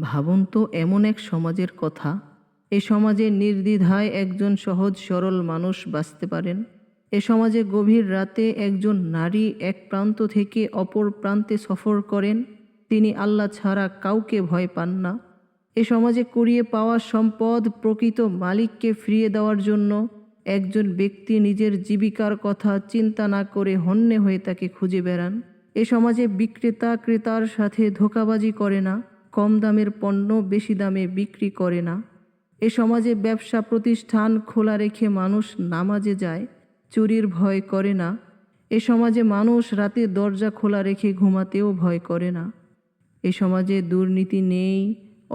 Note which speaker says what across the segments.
Speaker 1: ভাবুন তো এমন এক সমাজের কথা, এ সমাজে নির্দ্বিধায় একজন সহজ সরল মানুষ বাঁচতে পারেন। এ সমাজে গভীর রাতে একজন নারী এক প্রান্ত থেকে অপর প্রান্তে সফর করেন। তিনি আল্লাহ ছাড়া কাউকে ভয় পান না। এ সমাজে কুড়িয়ে পাওয়া সম্পদ প্রকৃত মালিককে ফিরিয়ে দেওয়ার জন্য একজন ব্যক্তি নিজের জীবিকার কথা চিন্তা না করে হন্যে হয়ে তাকে খুঁজে বেড়ান। এ সমাজে বিক্রেতা ক্রেতার সাথে ধোঁকাবাজি করে না, কম দামের পণ্য বেশি দামে বিক্রি করে না। এ সমাজে ব্যবসা প্রতিষ্ঠান খোলা রেখে মানুষ নামাজে যায়, চুরির ভয় করে না। এ সমাজে মানুষ রাতে দরজা খোলা রেখে ঘুমাতেও ভয় করে না। এ সমাজে দুর্নীতি নেই,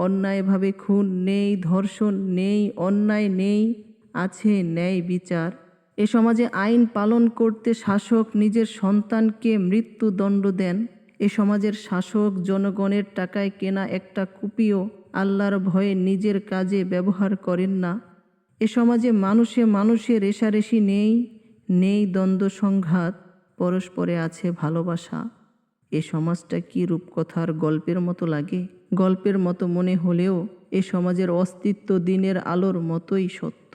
Speaker 1: অন্যায়ভাবে খুন নেই, ধর্ষণ নেই, অন্যায় নেই, আছে ন্যায় বিচার। এ সমাজে আইন পালন করতে শাসক নিজের সন্তানকে মৃত্যুদণ্ড দেন। এ সমাজের শাসক জনগণের টাকায় কেনা একটা কুপিও আল্লাহর ভয়ে নিজের কাজে ব্যবহার করেন না। এ সমাজে মানুষে মানুষে রেষারেষি নেই, নেই দ্বন্দ্ব সংঘাত, পরস্পরে আছে ভালোবাসা। এ সমাজটা কি রূপকথার গল্পের মতো লাগে? গল্পের মতো মনে হলেও এ সমাজের অস্তিত্ব দিনের আলোর মতোই সত্য।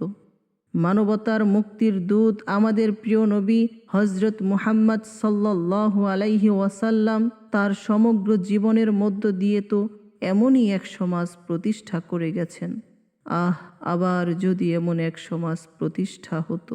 Speaker 1: মানবতার মুক্তির দূত আমাদের প্রিয় নবী হজরত মুহাম্মদ সাল্লাল্লাহু আলাইহি ওয়াসাল্লাম তার সমগ্র জীবনের মধ্য দিয়ে তো এমনই এক সমাজ প্রতিষ্ঠা করে গেছেন। আবার যদি এমন এক সমাজ প্রতিষ্ঠা হতো।